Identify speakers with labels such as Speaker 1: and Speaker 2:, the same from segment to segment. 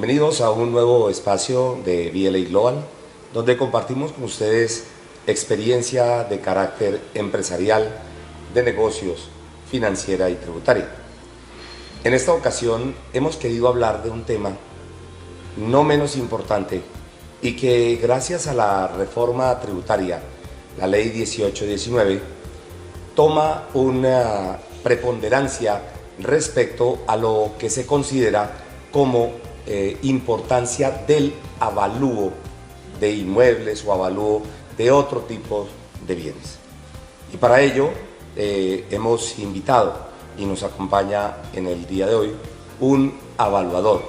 Speaker 1: Bienvenidos a un nuevo espacio de VLA Global, donde compartimos con ustedes experiencia de carácter empresarial, de negocios, financiera y tributaria. En esta ocasión hemos querido hablar de un tema no menos importante y que gracias a la reforma tributaria, la ley 1819, toma una preponderancia respecto a lo que se considera como importancia del avalúo de inmuebles o avalúo de otro tipo de bienes. Y para ello hemos invitado y nos acompaña en el día de hoy un avaluador,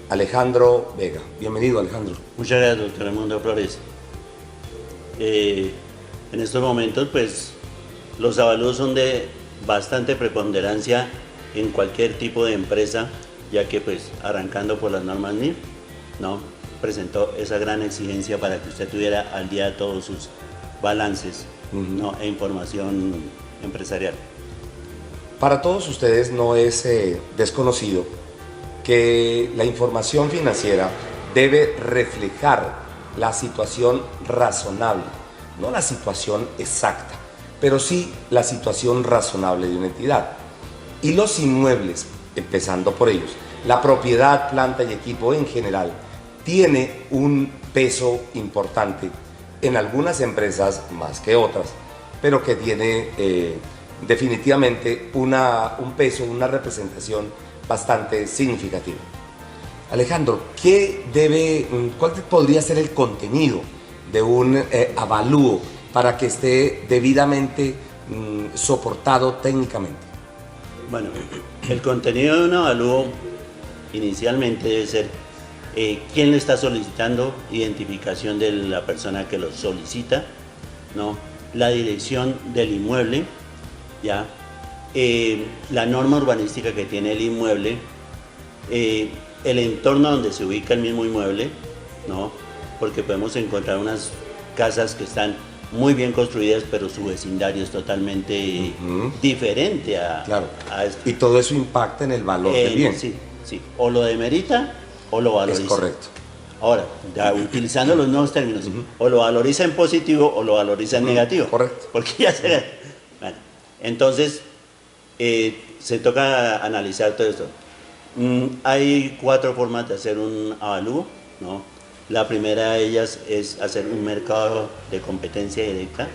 Speaker 1: Alejandro Vega. Bienvenido, Alejandro.
Speaker 2: Muchas gracias, doctor Raimundo Flores. En estos momentos, pues, los avalúos son de bastante preponderancia en cualquier tipo de empresa, ya que, pues, arrancando por las normas NIF, ¿no?, presentó esa gran exigencia para que usted tuviera al día todos sus balances, ¿no?, e información empresarial.
Speaker 1: Para todos ustedes no es desconocido que la información financiera debe reflejar la situación razonable, no la situación exacta, pero sí la situación razonable de una entidad. Y los inmuebles, empezando por ellos, la propiedad, planta y equipo en general, tiene un peso importante en algunas empresas más que otras, pero que tiene definitivamente un peso, una representación bastante significativa. Alejandro, ¿cuál podría ser el contenido de un avalúo para que esté debidamente soportado técnicamente?
Speaker 2: Bueno, el contenido de un avalúo inicialmente debe ser quién le está solicitando, identificación de la persona que lo solicita, ¿no?, la dirección del inmueble, ¿ya?, la norma urbanística que tiene el inmueble, el entorno donde se ubica el mismo inmueble, ¿no?, porque podemos encontrar unas casas que están muy bien construidas, pero su vecindario es totalmente diferente
Speaker 1: Claro.
Speaker 2: a esto.
Speaker 1: Y todo eso impacta en el valor del bien.
Speaker 2: Sí, sí. O lo demerita o lo valoriza.
Speaker 1: Es correcto.
Speaker 2: Ahora, ya utilizando los nuevos términos, o lo valoriza en positivo o lo valoriza en negativo.
Speaker 1: Correcto.
Speaker 2: Porque ya será. Bueno, entonces, se toca analizar todo esto. Hay 4 formas de hacer un avalúo, ¿no? La primera de ellas es hacer un mercado de competencia directa,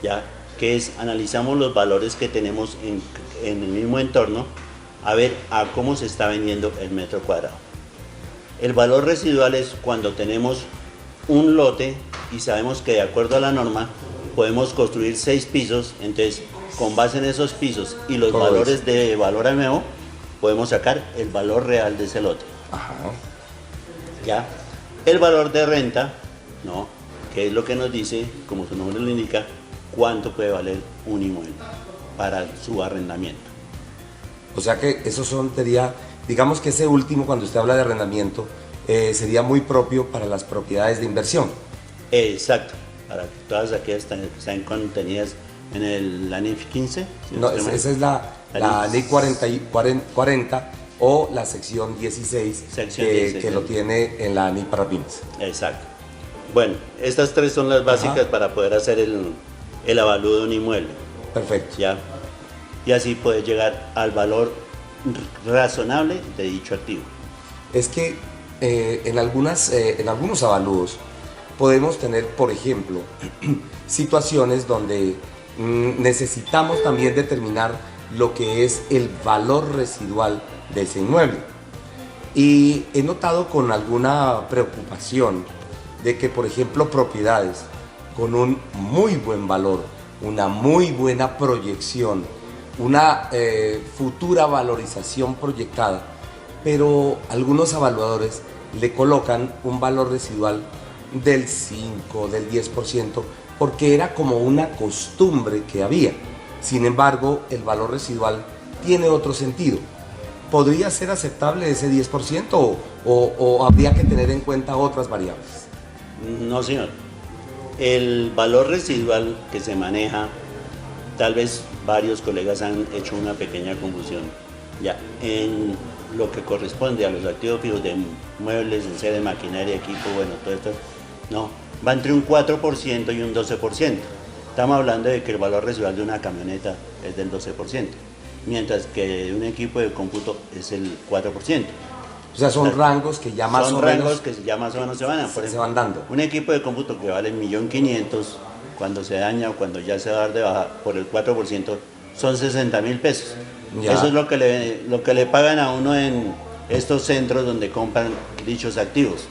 Speaker 2: ya que es analizamos los valores que tenemos en el mismo entorno, a ver a cómo se está vendiendo el metro cuadrado. El valor residual es cuando tenemos un lote y sabemos que de acuerdo a la norma podemos construir 6 pisos, entonces con base en esos pisos y los valores de valor al nuevo podemos sacar el valor real de ese lote.
Speaker 1: Ajá.
Speaker 2: ¿Ya? El valor de renta, ¿no?, que es lo que nos dice, como su nombre lo indica, cuánto puede valer un inmueble para su arrendamiento.
Speaker 1: O sea que eso sería, digamos que ese último, cuando usted habla de arrendamiento, sería muy propio para las propiedades de inversión.
Speaker 2: Exacto, para todas aquellas que están contenidas en la NIF 15.
Speaker 1: No, esa es la ley 40 o la sección 16, que lo tiene en la ANI para pymes.
Speaker 2: Exacto. Bueno, estas 3 son las básicas para poder hacer el avalúo de un inmueble.
Speaker 1: Perfecto.
Speaker 2: ¿Ya? Y así puede llegar al valor razonable de dicho activo.
Speaker 1: Es que en algunos avalúos podemos tener, por ejemplo, situaciones donde necesitamos también determinar lo que es el valor residual de ese inmueble. Y he notado con alguna preocupación de que, por ejemplo, propiedades con un muy buen valor, una muy buena proyección, una futura valorización proyectada, pero algunos evaluadores le colocan un valor residual del 5, del 10%, porque era como una costumbre que había. Sin embargo, el valor residual tiene otro sentido. ¿Podría ser aceptable ese 10% o habría que tener en cuenta otras variables?
Speaker 2: No, señor. El valor residual que se maneja, tal vez varios colegas han hecho una pequeña confusión. Ya, en lo que corresponde a los activos fijos de muebles, enseres, maquinaria, equipo, bueno, todo esto, no, va entre un 4% y un 12%. Estamos hablando de que el valor residual de una camioneta es del 12%, mientras que de un equipo de cómputo es el 4%.
Speaker 1: O sea, son rangos que ya más o menos
Speaker 2: se van.
Speaker 1: se van dando.
Speaker 2: Un equipo de cómputo que vale 1.500.000, cuando se daña o cuando ya se va a dar de baja por el 4%, son 60.000 pesos.
Speaker 1: Ya.
Speaker 2: Eso es lo que le pagan a uno en estos centros donde compran dichos activos.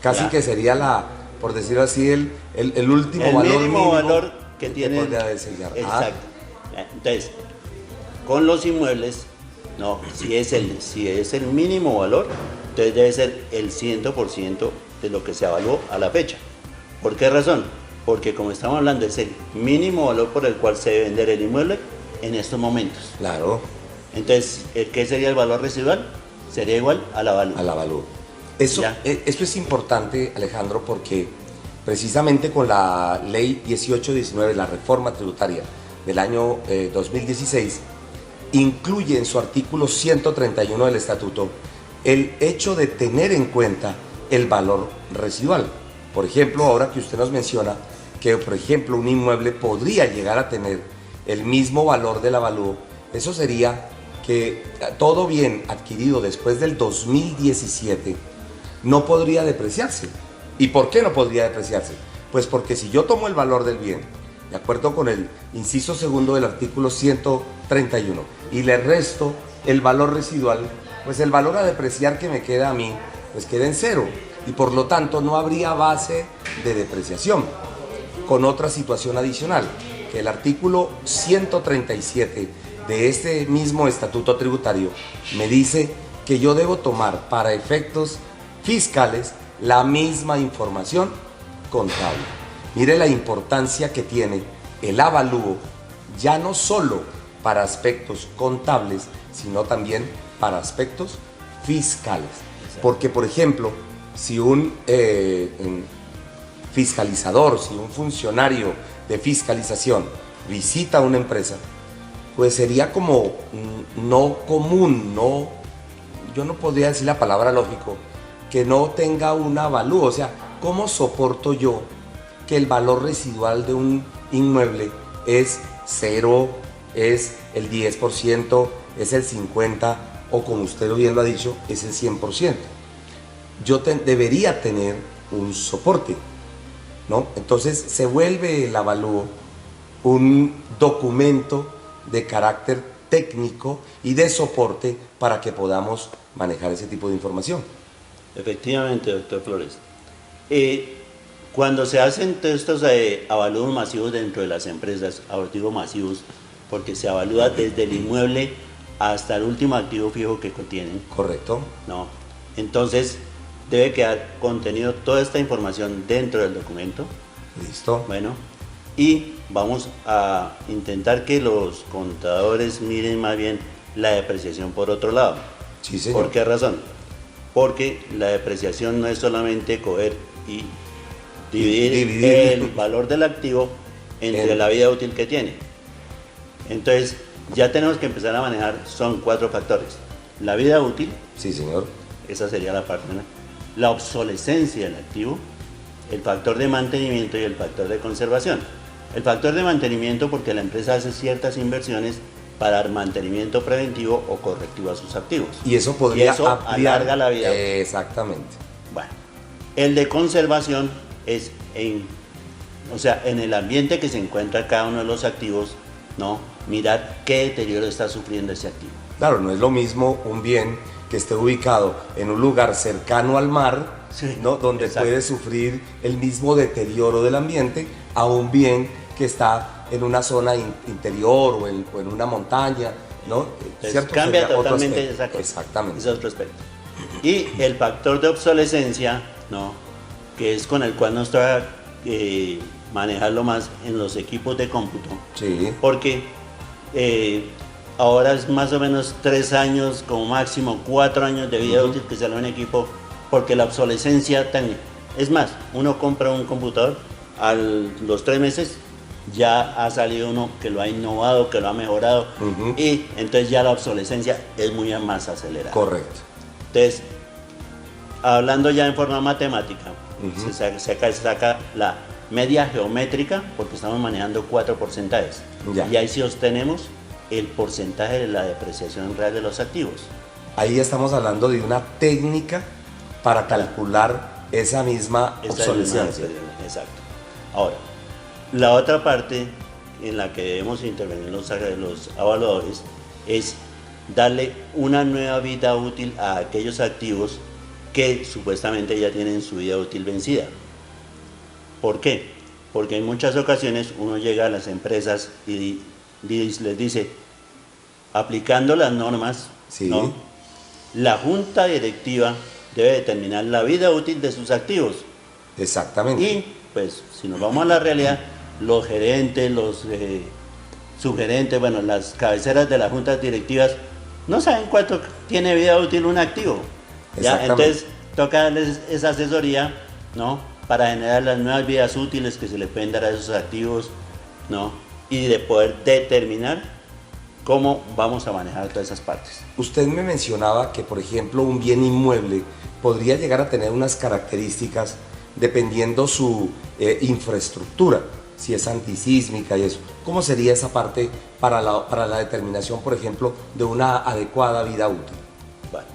Speaker 1: Casi
Speaker 2: Ya.
Speaker 1: que sería por decirlo así, el último
Speaker 2: El
Speaker 1: valor
Speaker 2: mínimo valor que tiene.
Speaker 1: podría desear.
Speaker 2: Exacto. Entonces, con los inmuebles, no, si es el mínimo valor, entonces debe ser el 100% de lo que se evaluó a la fecha. ¿Por qué razón? Porque como estamos hablando, es el mínimo valor por el cual se debe vender el inmueble en estos momentos.
Speaker 1: Claro,
Speaker 2: Entonces, ¿qué sería el valor residual? Sería igual a la valor.
Speaker 1: a la valor. Esto es importante, Alejandro, porque precisamente con la ley 1819, la reforma tributaria del año 2016, incluye en su artículo 131 del estatuto el hecho de tener en cuenta el valor residual. Por ejemplo, ahora que usted nos menciona que, por ejemplo, un inmueble podría llegar a tener el mismo valor del avalúo, eso sería que todo bien adquirido después del 2017 no podría depreciarse. ¿Y por qué no podría depreciarse? Pues porque si yo tomo el valor del bien, de acuerdo con el inciso segundo del artículo 131, y le resto el valor residual, pues el valor a depreciar que me queda a mí, pues queda en cero, y por lo tanto no habría base de depreciación. Con otra situación adicional, que el artículo 137 de este mismo estatuto tributario me dice que yo debo tomar para efectos fiscales la misma información contable. Mire la importancia que tiene el avalúo, ya no solo para aspectos contables, sino también para aspectos fiscales. Porque, por ejemplo, si un fiscalizador, si un funcionario de fiscalización visita una empresa, pues sería como no común, yo no podría decir la palabra lógico, que no tenga un avalúo. O sea, ¿cómo soporto yo que el valor residual de un inmueble es 0, es el 10%, es el 50% o, como usted bien lo ha dicho, es el 100%? Yo debería tener un soporte, ¿no? Entonces se vuelve el avalúo un documento de carácter técnico y de soporte para que podamos manejar ese tipo de información.
Speaker 2: Efectivamente, doctor Flores. Cuando se hacen estos avalúos masivos dentro de las empresas, digo masivos, porque se evalúa desde el inmueble hasta el último activo fijo que contienen.
Speaker 1: Correcto.
Speaker 2: No. Entonces, debe quedar contenido toda esta información dentro del documento.
Speaker 1: Listo.
Speaker 2: Bueno, y vamos a intentar que los contadores miren más bien la depreciación por otro lado.
Speaker 1: Sí, señor.
Speaker 2: ¿Por qué razón? Porque la depreciación no es solamente coger y dividir el valor del activo entre la vida útil que tiene. Entonces, ya tenemos que empezar a manejar, son 4 factores. La vida útil,
Speaker 1: Sí, señor.
Speaker 2: esa sería la parte, ¿no? La obsolescencia del activo, el factor de mantenimiento y el factor de conservación. El factor de mantenimiento porque la empresa hace ciertas inversiones para dar mantenimiento preventivo o correctivo a sus activos.
Speaker 1: Y eso podría
Speaker 2: alarga la vida.
Speaker 1: Exactamente.
Speaker 2: Bueno, el de conservación es en el ambiente que se encuentra cada uno de los activos, ¿no? Mirar qué deterioro está sufriendo ese activo.
Speaker 1: Claro, no es lo mismo un bien que esté ubicado en un lugar cercano al mar,
Speaker 2: Sí,
Speaker 1: ¿no? Donde
Speaker 2: exacto.
Speaker 1: puede sufrir el mismo deterioro del ambiente, a un bien que está en una zona interior o en una montaña, ¿no?
Speaker 2: Entonces,
Speaker 1: ¿cierto?
Speaker 2: cambia
Speaker 1: Sería otro
Speaker 2: totalmente
Speaker 1: aspecto.
Speaker 2: esa cosa.
Speaker 1: Exactamente.
Speaker 2: Ese es otro aspecto. Y el factor de obsolescencia, ¿no? Que es con el cual nos toca manejarlo más en los equipos de cómputo.
Speaker 1: Sí.
Speaker 2: Porque ahora es más o menos 3 años, como máximo 4 años de vida útil que sale un equipo, porque la obsolescencia técnica. Es más, uno compra un computador, a los 3 meses ya ha salido uno que lo ha innovado, que lo ha mejorado, y entonces ya la obsolescencia es muy más acelerada.
Speaker 1: Correcto.
Speaker 2: Entonces, hablando ya en forma matemática, se saca la media geométrica, porque estamos manejando 4 porcentajes.
Speaker 1: Ya.
Speaker 2: Y ahí sí obtenemos el porcentaje de la depreciación real de los activos.
Speaker 1: Ahí estamos hablando de una técnica para calcular esa misma obsolescencia.
Speaker 2: Exacto. Ahora, la otra parte en la que debemos intervenir los evaluadores es darle una nueva vida útil a aquellos activos que supuestamente ya tienen su vida útil vencida. ¿Por qué? Porque en muchas ocasiones uno llega a las empresas y les dice, aplicando las normas,
Speaker 1: Sí.
Speaker 2: ¿no? La junta directiva debe determinar la vida útil de sus activos.
Speaker 1: Exactamente.
Speaker 2: Y pues si nos vamos a la realidad, los gerentes, los subgerentes, bueno, las cabeceras de las juntas directivas no saben cuánto tiene vida útil un activo. ¿Ya? Entonces toca darles esa asesoría, ¿no? Para generar las nuevas vidas útiles que se le pueden dar a esos activos, ¿no? Y de poder determinar cómo vamos a manejar todas esas partes.
Speaker 1: Usted me mencionaba que, por ejemplo, un bien inmueble podría llegar a tener unas características dependiendo su infraestructura, si es antisísmica y eso. ¿Cómo sería esa parte para la determinación, por ejemplo, de una adecuada vida útil?
Speaker 2: Bueno,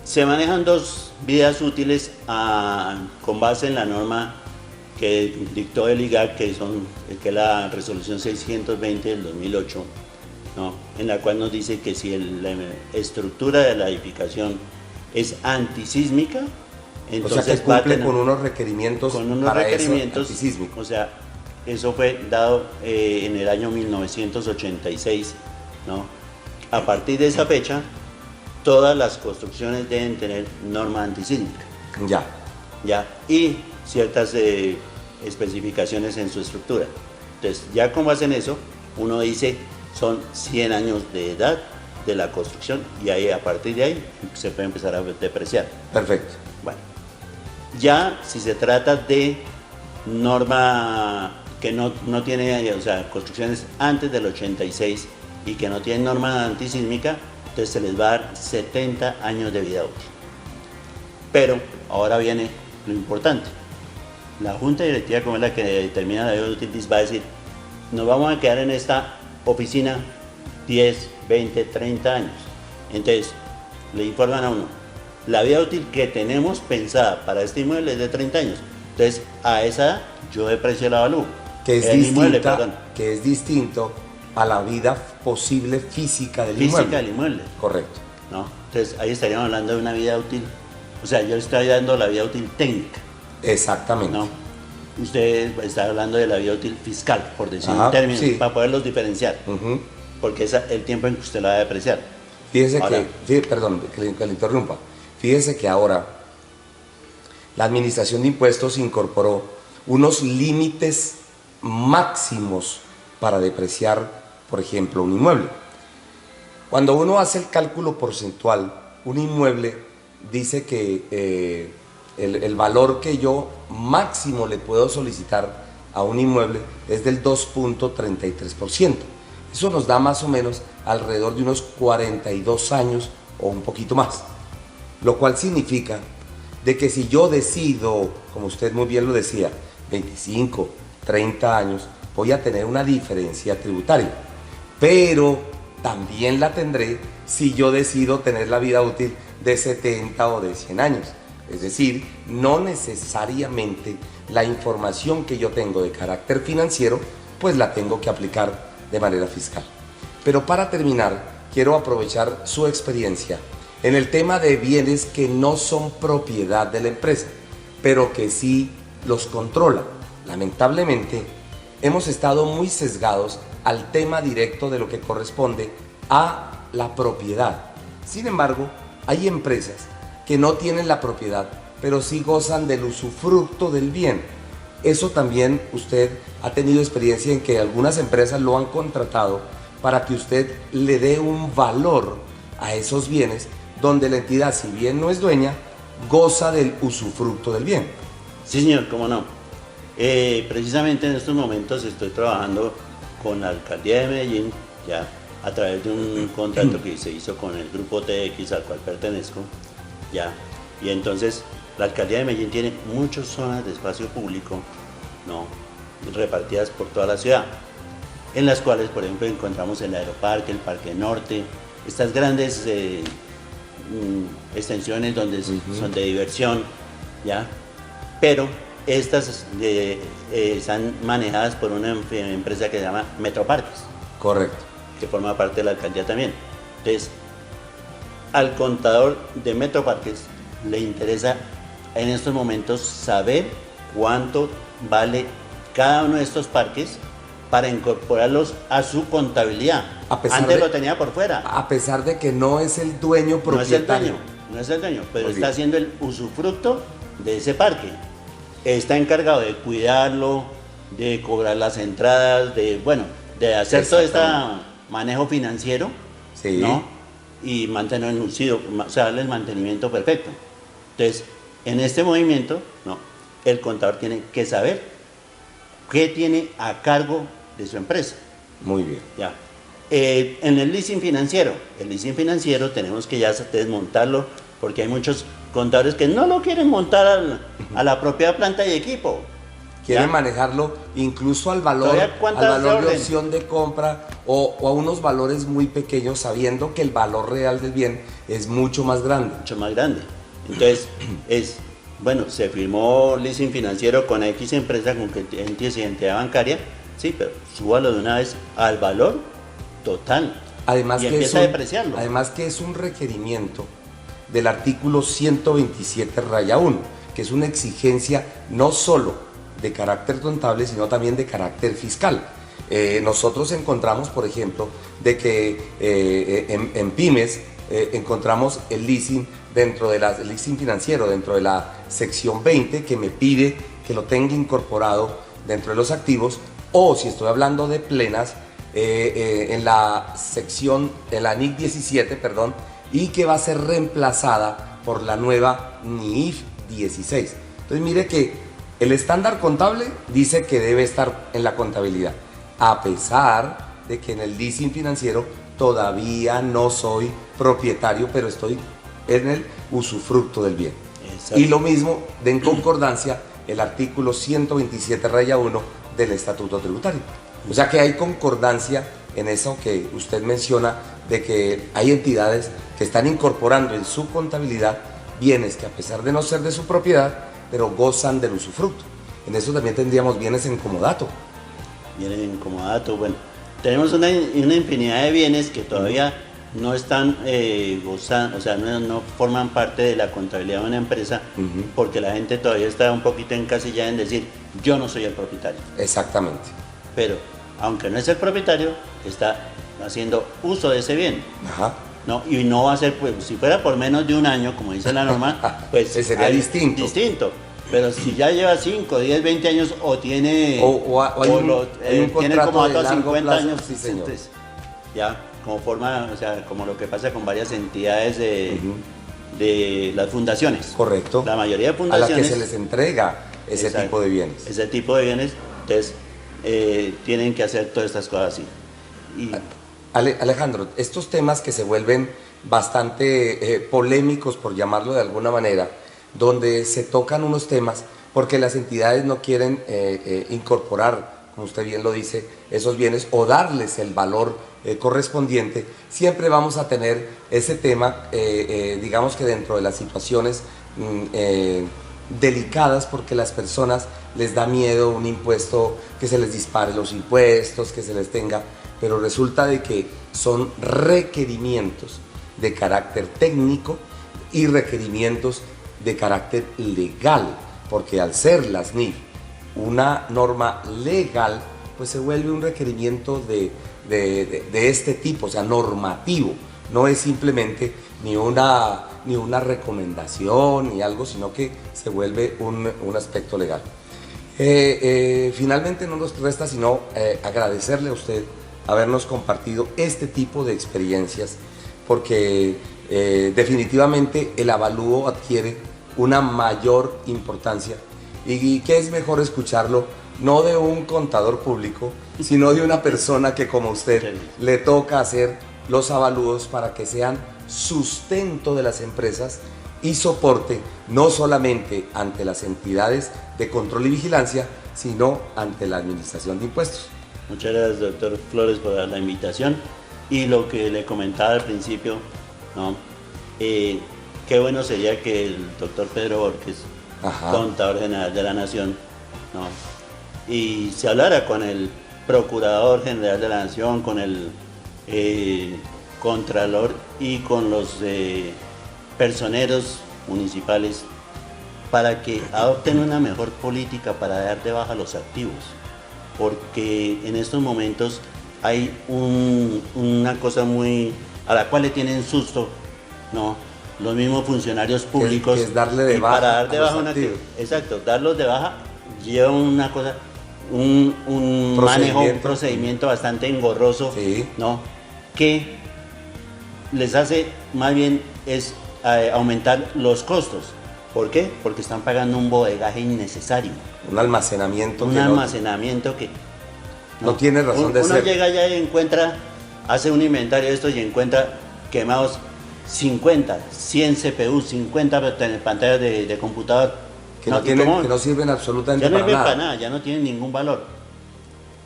Speaker 2: se manejan dos vidas útiles con base en la norma que dictó el IGAC, que es la resolución 620 del 2008, ¿no? En la cual nos dice que si la estructura de la edificación es antisísmica, entonces
Speaker 1: o sea, que cumple con unos requerimientos, antisísmicos.
Speaker 2: O sea, eso fue dado en el año 1986, ¿no? A partir de esa fecha, todas las construcciones deben tener norma antisísmica. Ya. Y ciertas especificaciones en su estructura. Entonces, ya con base en eso, uno dice, son 100 años de edad de la construcción, y ahí, a partir de ahí se puede empezar a depreciar.
Speaker 1: Perfecto.
Speaker 2: Bueno, ya si se trata de norma que no tiene, o sea, construcciones antes del 86 y que no tienen norma antisísmica, entonces se les va a dar 70 años de vida útil. Pero ahora viene lo importante. La junta directiva, como es la que determina la vida útil, va a decir, nos vamos a quedar en esta oficina 10, 20, 30 años. Entonces, le informan a uno, la vida útil que tenemos pensada para este inmueble es de 30 años. Entonces, a esa edad yo deprecio el avalúo.
Speaker 1: Que es distinto a la vida posible física del inmueble. Correcto.
Speaker 2: ¿No? Entonces, ahí estaríamos hablando de una vida útil. O sea, yo le estoy dando la vida útil técnica.
Speaker 1: Exactamente.
Speaker 2: ¿No? Usted está hablando de la vida útil fiscal, por decir un término, sí, para poderlos diferenciar. Porque es el tiempo en que usted la va a depreciar.
Speaker 1: Fíjese perdón, que le interrumpa. Fíjese que ahora la Administración de Impuestos incorporó unos límites máximos para depreciar, por ejemplo, un inmueble. Cuando uno hace el cálculo porcentual, un inmueble dice que el valor que yo máximo le puedo solicitar a un inmueble es del 2.33%. Eso nos da más o menos alrededor de unos 42 años o un poquito más. Lo cual significa de que si yo decido, como usted muy bien lo decía, 25, 30 años, voy a tener una diferencia tributaria. Pero también la tendré si yo decido tener la vida útil de 70 o de 100 años. Es decir, no necesariamente la información que yo tengo de carácter financiero, pues la tengo que aplicar de manera fiscal. Pero para terminar, quiero aprovechar su experiencia en el tema de bienes que no son propiedad de la empresa, pero que sí los controla. Lamentablemente, hemos estado muy sesgados al tema directo de lo que corresponde a la propiedad. Sin embargo, hay empresas que no tienen la propiedad, pero sí gozan del usufructo del bien. Eso también usted ha tenido experiencia en que algunas empresas lo han contratado para que usted le dé un valor a esos bienes, donde la entidad, si bien no es dueña, goza del usufructo del bien.
Speaker 2: Sí, señor, cómo no. Precisamente en estos momentos estoy trabajando con la Alcaldía de Medellín, ya a través de un contrato que se hizo con el Grupo TX al cual pertenezco, ya. Y entonces la Alcaldía de Medellín tiene muchas zonas de espacio público, ¿no?, repartidas por toda la ciudad, en las cuales, por ejemplo, encontramos el Aeroparque, el Parque Norte, estas grandes extensiones donde son de diversión, ¿ya? Pero estas están manejadas por una empresa que se llama Metroparques.
Speaker 1: Correcto.
Speaker 2: Que forma parte de la alcaldía también. Entonces, al contador de Metroparques le interesa en estos momentos saber cuánto vale cada uno de estos parques para incorporarlos a su contabilidad. Antes lo tenía por fuera.
Speaker 1: A pesar de que no es el dueño propietario.
Speaker 2: No es el dueño, pero está haciendo el usufructo de ese parque. Está encargado de cuidarlo, de cobrar las entradas, de hacer todo este manejo financiero,
Speaker 1: sí,
Speaker 2: ¿no? Y mantenerlo lucido, o sea, darle el mantenimiento perfecto. Entonces, en este movimiento, ¿no?, el contador tiene que saber qué tiene a cargo de su empresa.
Speaker 1: Muy bien.
Speaker 2: Ya. En el leasing financiero tenemos que ya desmontarlo, porque hay muchos contadores que no lo quieren montar a la propia planta y equipo.
Speaker 1: Quieren manejarlo incluso al valor de opción de compra o a unos valores muy pequeños, sabiendo que el valor real del bien es mucho más grande.
Speaker 2: Mucho más grande. Entonces, se firmó leasing financiero con X empresa, con que tienes identidad bancaria, sí, pero súbalo de una vez al valor total.
Speaker 1: Además
Speaker 2: y empieza a depreciarlo.
Speaker 1: Además que es un requerimiento del artículo 127-1, que es una exigencia no solo de carácter contable, sino también de carácter fiscal. Nosotros encontramos, por ejemplo, de que en pymes encontramos el leasing el leasing financiero dentro de la sección 20, que me pide que lo tenga incorporado dentro de los activos, o si estoy hablando de plenas, en la sección, en la NIC 17, perdón, y que va a ser reemplazada por la nueva NIF 16. Entonces mire que el estándar contable dice que debe estar en la contabilidad, a pesar de que en el leasing financiero todavía no soy propietario, pero estoy en el usufructo del bien. Exacto. Y lo mismo de en concordancia el artículo 127-1 del Estatuto Tributario. O sea que hay concordancia en eso que usted menciona, de que hay entidades que están incorporando en su contabilidad bienes que, a pesar de no ser de su propiedad, pero gozan del usufructo. En eso también tendríamos bienes en comodato.
Speaker 2: Bienes en comodato, bueno. Tenemos una infinidad de bienes que todavía no están gozando, o sea, no forman parte de la contabilidad de una empresa, porque la gente todavía está un poquito encasillada en decir, yo no soy el propietario.
Speaker 1: Exactamente.
Speaker 2: Pero, aunque no es el propietario, está haciendo uso de ese bien.
Speaker 1: Ajá.
Speaker 2: No, y no va a ser, pues, si fuera por menos de un año, como dice la norma, pues
Speaker 1: sería distinto.
Speaker 2: Pero si ya lleva 5, 10, 20 años o tiene
Speaker 1: tiene
Speaker 2: como hasta 50
Speaker 1: plazo,
Speaker 2: años,
Speaker 1: sí, señor.
Speaker 2: Entonces, ya como forma, o sea, como lo que pasa con varias entidades de las fundaciones.
Speaker 1: Correcto.
Speaker 2: La mayoría de fundaciones
Speaker 1: a las que se les entrega ese tipo de bienes.
Speaker 2: Ese tipo de bienes, entonces tienen que hacer todas estas cosas así. Y
Speaker 1: Alejandro, estos temas que se vuelven bastante polémicos, por llamarlo de alguna manera, donde se tocan unos temas porque las entidades no quieren incorporar, como usted bien lo dice, esos bienes o darles el valor correspondiente, siempre vamos a tener ese tema, digamos que dentro de las situaciones delicadas, porque las personas les da miedo un impuesto, que se les dispare los impuestos, que se les tenga, pero resulta de que son requerimientos de carácter técnico y requerimientos de carácter legal, porque al ser las NIF una norma legal, pues se vuelve un requerimiento de este tipo, o sea, normativo. No es simplemente ni una recomendación ni algo, sino que se vuelve un aspecto legal. Finalmente no nos resta sino agradecerle a usted habernos compartido este tipo de experiencias, porque definitivamente el avalúo adquiere una mayor importancia Y qué es mejor escucharlo, no de un contador público, sino de una persona que como usted le toca hacer los avalúos para que sean sustento de las empresas y soporte no solamente ante las entidades de control y vigilancia, sino ante la administración de impuestos.
Speaker 2: Muchas gracias, doctor Flores, por la invitación. Y lo que le comentaba al principio, ¿no? Qué bueno sería que el doctor Pedro Borges, contador general de la Nación, ¿no? Y se hablara con el procurador general de la Nación, con el contralor y con los personeros municipales para que adopten una mejor política para dar de baja los activos, porque en estos momentos hay una cosa muy a la cual le tienen susto, ¿no? Los mismos funcionarios públicos,
Speaker 1: que es darle de baja
Speaker 2: para dar de baja un activo. Exacto, darlos de baja lleva una cosa, un manejo, un procedimiento bastante engorroso,
Speaker 1: sí,
Speaker 2: ¿no? Que les hace más bien es aumentar los costos. ¿Por qué? Porque están pagando un bodegaje innecesario.
Speaker 1: Un almacenamiento.
Speaker 2: Un almacenamiento que
Speaker 1: no tiene razón de ser.
Speaker 2: Uno llega allá y encuentra, hace un inventario de esto y encuentra quemados 50, 100 CPUs, 50 pantallas de computador.
Speaker 1: Que no sirven absolutamente
Speaker 2: para nada. Ya no
Speaker 1: sirven
Speaker 2: para nada, ya no tienen ningún valor.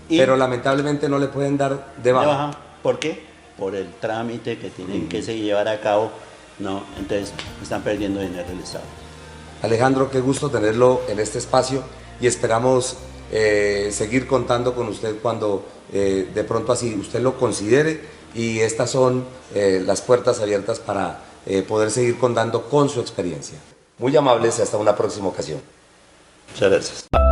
Speaker 1: Pero lamentablemente no le pueden dar de baja.
Speaker 2: ¿Por qué? Por el trámite que tienen que llevar a cabo, ¿no? Entonces están perdiendo dinero del Estado.
Speaker 1: Alejandro, qué gusto tenerlo en este espacio y esperamos seguir contando con usted cuando de pronto así usted lo considere, y estas son las puertas abiertas para poder seguir contando con su experiencia. Muy amables, hasta una próxima ocasión.
Speaker 2: Muchas gracias.